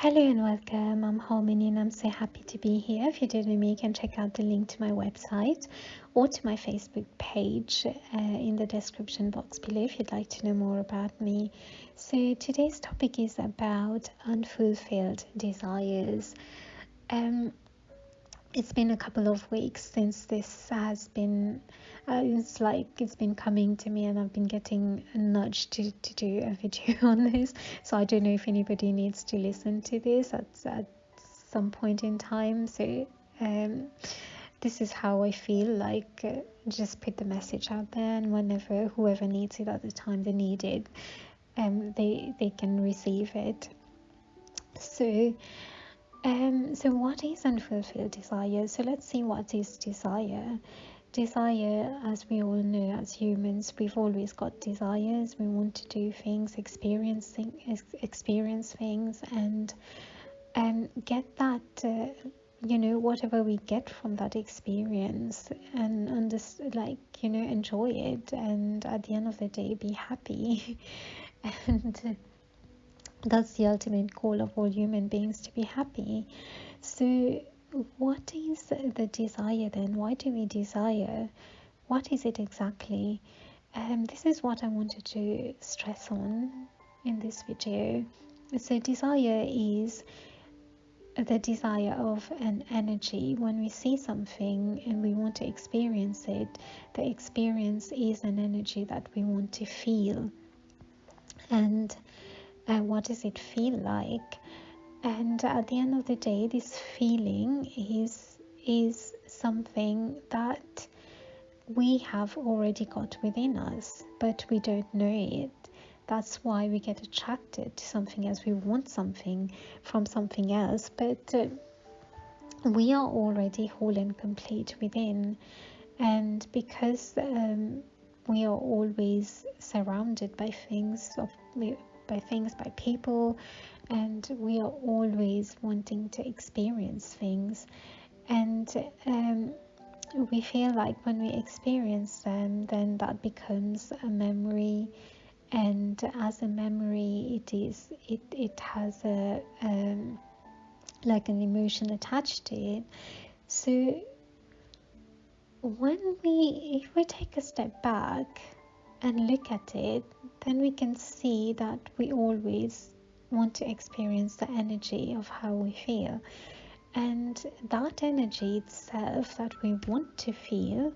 Hello and welcome. I'm Harmony and I'm so happy to be here. If you didn't know me, you can check out the link to my website or to my Facebook page in the description box below if you'd like to know more about me. So today's topic is about unfulfilled desires. It's been a couple of weeks since this has been it's been coming to me, and I've been getting a nudge to do a video on this. So I don't know if anybody needs to listen to this at some point in time. So this is how I feel like. Just put the message out there, and whenever whoever needs it at the time they need it, they can receive it. So what is unfulfilled desire? So let's see what is desire. Desire, as we all know, as humans, we've always got desires. We want to do things, experience things, and get that, whatever we get from that experience, and enjoy it, and at the end of the day, be happy. And that's the ultimate goal of all human beings, to be happy. So what is the desire then? Why do we desire? What is it exactly? This is what I wanted to stress on in this video. So desire is the desire of an energy. When we see something and we want to experience it, the experience is an energy that we want to feel. And what does it feel like? And at the end of the day, this feeling is something that we have already got within us, but we don't know it. That's why we get attracted to something else. We want something from something else, but we are already whole and complete within. And because we are always surrounded by things, by people, and we are always wanting to experience things, and we feel like when we experience them, then that becomes a memory, and as a memory it has a like an emotion attached to it. So if we take a step back and look at it, then we can see that we always want to experience the energy of how we feel. And that energy itself that we want to feel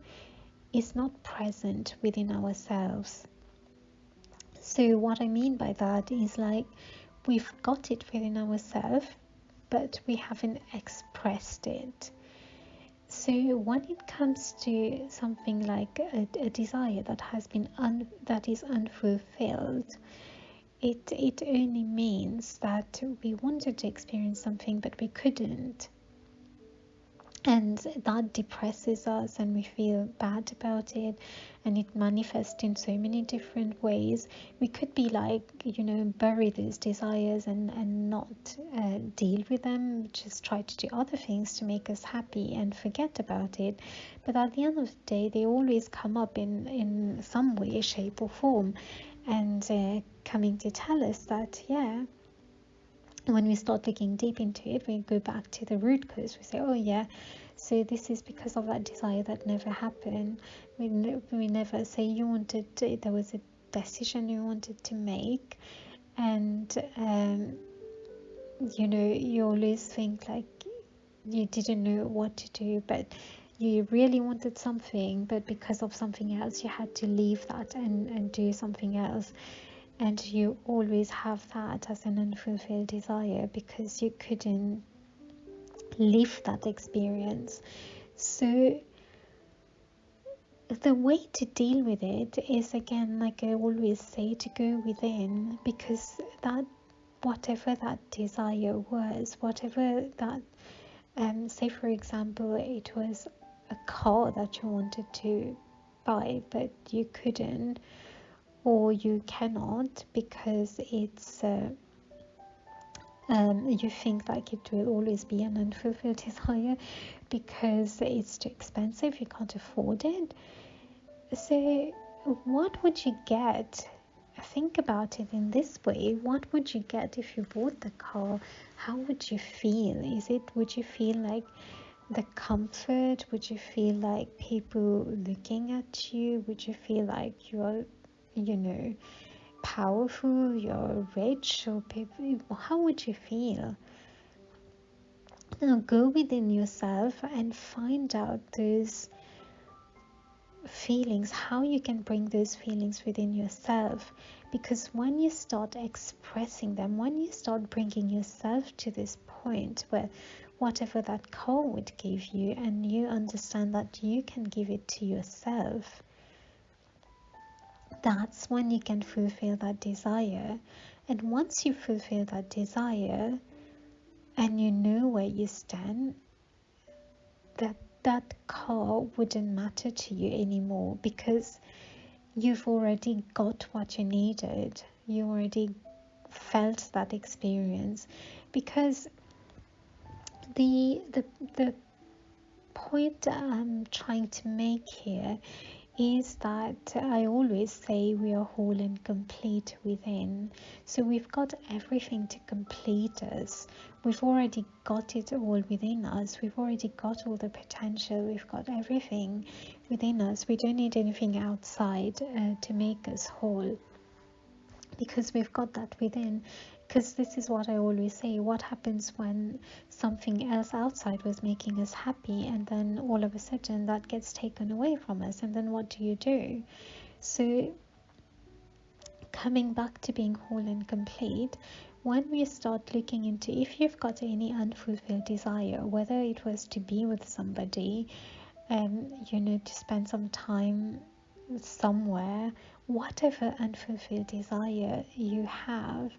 is not present within ourselves. So what I mean by that is, like, we've got it within ourselves, but we haven't expressed it. So when it comes to something like a desire that has been that is unfulfilled, it only means that we wanted to experience something but we couldn't, and that depresses us and we feel bad about it, and it manifests in so many different ways. We could be bury these desires and not deal with them, just try to do other things to make us happy and forget about it. But at the end of the day, they always come up in some way, shape or form, and coming to tell us that, when we start looking deep into it, we go back to the root cause. We say, oh yeah, so this is because of that desire that never happened. We never say there was a decision you wanted to make, and you always think like you didn't know what to do, but you really wanted something, but because of something else you had to leave that and do something else. And you always have that as an unfulfilled desire because you couldn't live that experience. So the way to deal with it is, again, like I always say, to go within, because that whatever that desire was, whatever that say for example it was a car that you wanted to buy but you couldn't, or you cannot because it's you think like it will always be an unfulfilled desire because it's too expensive, you can't afford it. So what would you get think about it in this way. What would you get if you bought the car? How would you feel? Would you feel like the comfort? Would you feel like people looking at you? Would you feel like you're, powerful, you're rich, or people? How would you feel? Now go within yourself and find out those feelings, how you can bring those feelings within yourself. Because when you start expressing them, when you start bringing yourself to this point where whatever that car would give you, and you understand that you can give it to yourself, that's when you can fulfill that desire. And once you fulfill that desire and you know where you stand, that car wouldn't matter to you anymore, because you've already got what you needed. You already felt that experience. Because the point I'm trying to make here is that I always say we are whole and complete within. So we've got everything to complete us. We've already got it all within us. We've already got all the potential. We've got everything within us. We don't need anything outside to make us whole, because we've got that within. Because this is what I always say: what happens when something else outside was making us happy, and then all of a sudden that gets taken away from us, and then what do? So coming back to being whole and complete, when we start looking into, if you've got any unfulfilled desire, whether it was to be with somebody, to spend some time somewhere, whatever unfulfilled desire you have,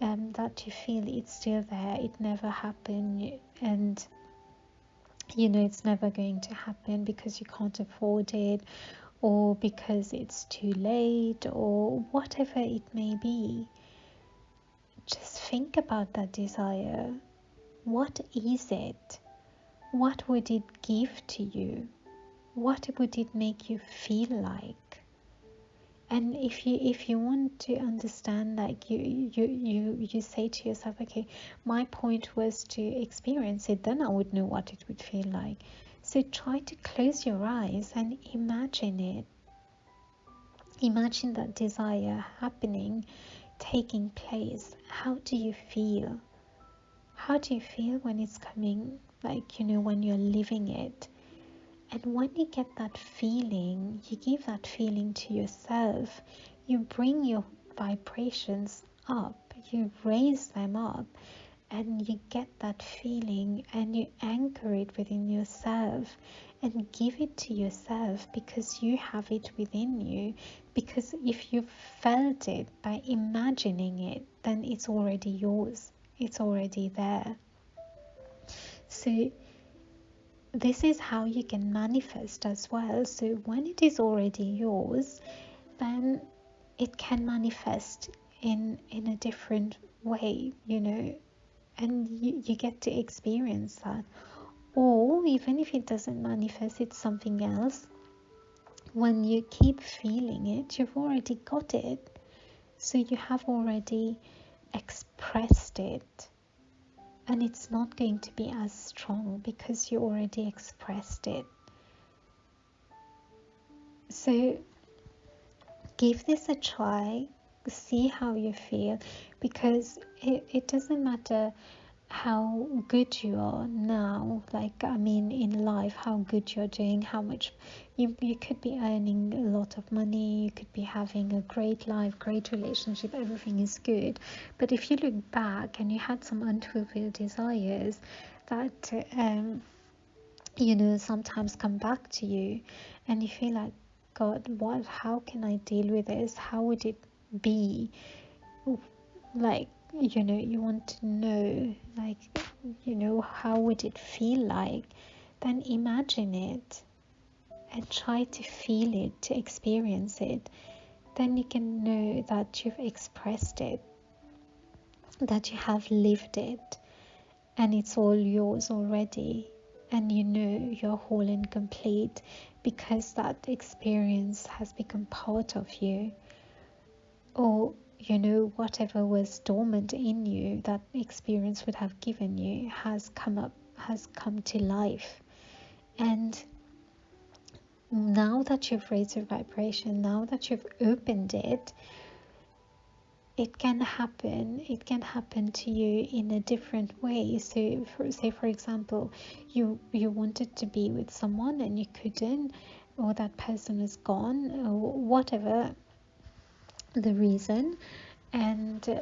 that you feel it's still there, it never happened, and it's never going to happen because you can't afford it, or because it's too late, or whatever it may be, just think about that desire. What is it? What would it give to you? What would it make you feel like? And if you want to understand, like you say to yourself, okay, my point was to experience it, then I would know what it would feel like. So try to close your eyes and imagine it. Imagine that desire happening, taking place. How do you feel? How do you feel when it's coming, like, when you're living it? And when you get that feeling, you give that feeling to yourself, you bring your vibrations up, you raise them up, and you get that feeling and you anchor it within yourself and give it to yourself, because you have it within you. Because if you felt it by imagining it, then it's already yours, it's already there. So this is how you can manifest as well. So when it is already yours, then it can manifest in a different way, and you get to experience that. Or even if it doesn't manifest, it's something else. When you keep feeling it, you've already got it. So you have already expressed it. And it's not going to be as strong because you already expressed it. So give this a try, see how you feel, because it doesn't matter how good you are now, in life, how good you're doing, how much you could be earning a lot of money, you could be having a great life, great relationship, everything is good. But if you look back and you had some unfulfilled desires that sometimes come back to you, and you feel like, God, how can I deal with this? How would it be? You want to know, how would it feel like? Then imagine it and try to feel it, to experience it. Then you can know that you've expressed it, that you have lived it, and it's all yours already. And you're whole and complete, because that experience has become part of you. or whatever was dormant in you that experience would have given you has come to life. And now that you've raised your vibration, now that you've opened it, it can happen to you in a different way. So for example, you wanted to be with someone and you couldn't, or that person is gone, or whatever the reason, and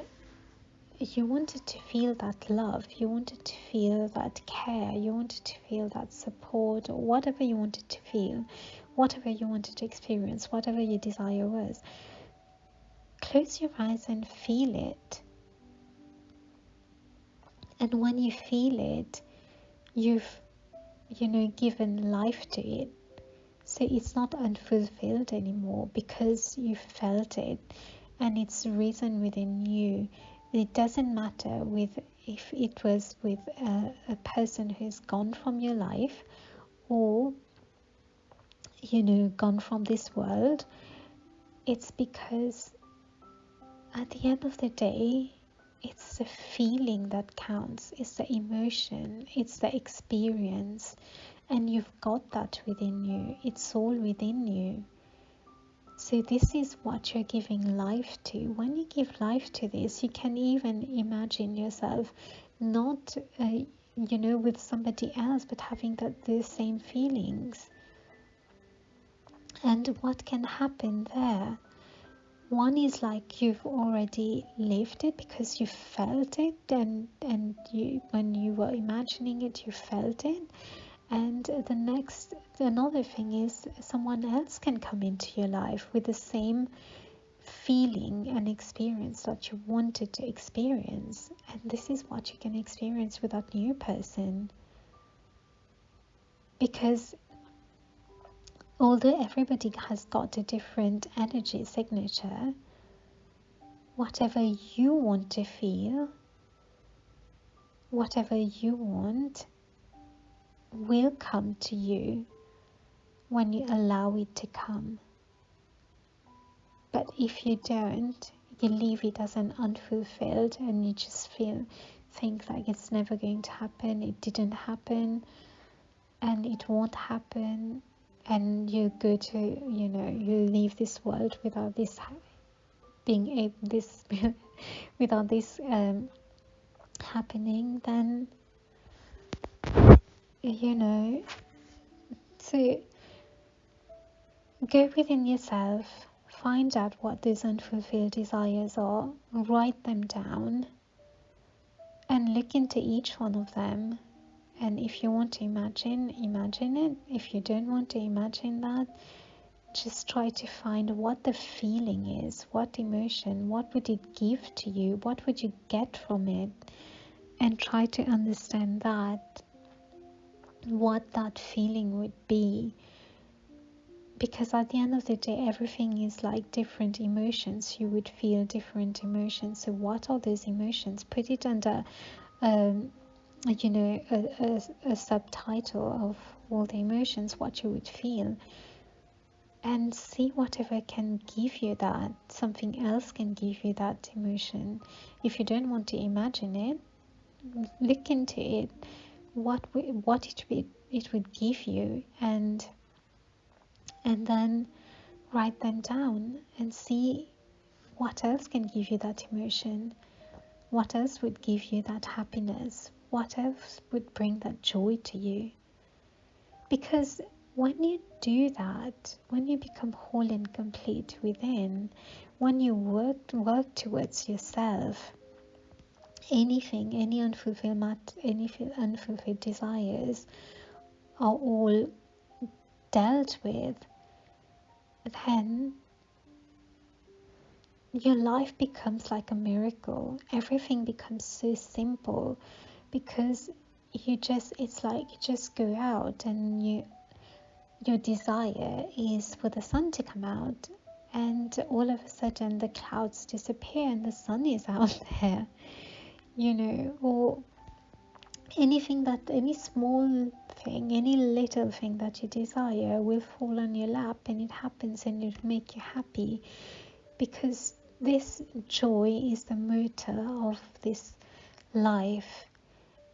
you wanted to feel that love, you wanted to feel that care, you wanted to feel that support, or whatever you wanted to feel, whatever you wanted to experience, whatever your desire was. Close your eyes and feel it. And when you feel it, you've given life to it. So it's not unfulfilled anymore because you felt it and it's risen within you. It doesn't matter if it was with a person who's gone from your life, or gone from this world. It's because at the end of the day, it's the feeling that counts, it's the emotion, it's the experience, and you've got that within you. It's all within you. So this is what you're giving life to. When you give life to this, you can even imagine yourself not with somebody else, but having the same feelings. And what can happen there? One is like you've already lived it because you felt it, and you, when you were imagining it, you felt it. And another thing is someone else can come into your life with the same feeling and experience that you wanted to experience. And this is what you can experience with that new person. Because although everybody has got a different energy signature, whatever you want to feel, whatever you want, will come to you when you allow it to come. But if you don't, you leave it as an unfulfilled, and you just think like it's never going to happen, it didn't happen, and it won't happen, and you go to you leave this world without this being able this without this happening. Then so go within yourself, find out what those unfulfilled desires are, write them down, and look into each one of them. And if you want to imagine it. If you don't want to imagine that, just try to find what the feeling is, what emotion, what would it give to you, what would you get from it, and try to understand that, what that feeling would be. Because at the end of the day, everything is like different emotions. You would feel different emotions. So what are those emotions? Put it under a subtitle of all the emotions, what you would feel, and see whatever can give you that. Something else can give you that emotion. If you don't want to imagine it, look into it, what it would give you, and then write them down and see what else can give you that emotion, what else would give you that happiness, what else would bring that joy to you. Because when you do that, when you become whole and complete within, when you work towards yourself, any unfulfilled desires are all dealt with, then your life becomes like a miracle. Everything becomes so simple, because it's like you just go out and your desire is for the sun to come out, and all of a sudden the clouds disappear and the sun is out there, or any small thing, any little thing that you desire will fall on your lap, and it happens and it'll make you happy, because this joy is the motor of this life,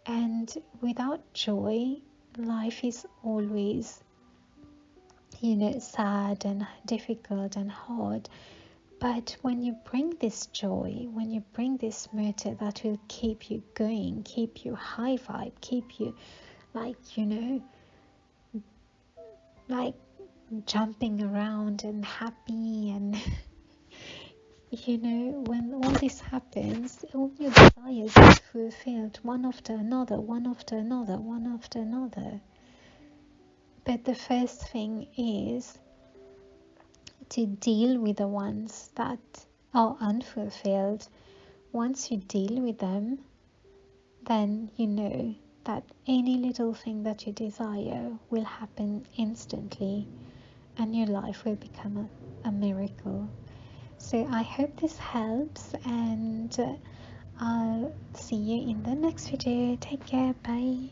and without joy, life is always, sad and difficult and hard. But when you bring this joy, when you bring this motor that will keep you going, keep you high vibe, keep you like, like jumping around and happy, and when all this happens, all your desires are fulfilled, one after another, one after another, one after another. But the first thing is to deal with the ones that are unfulfilled. Once you deal with them, then you know that any little thing that you desire will happen instantly, and your life will become a miracle. So I hope this helps, and I'll see you in the next video. Take care. Bye.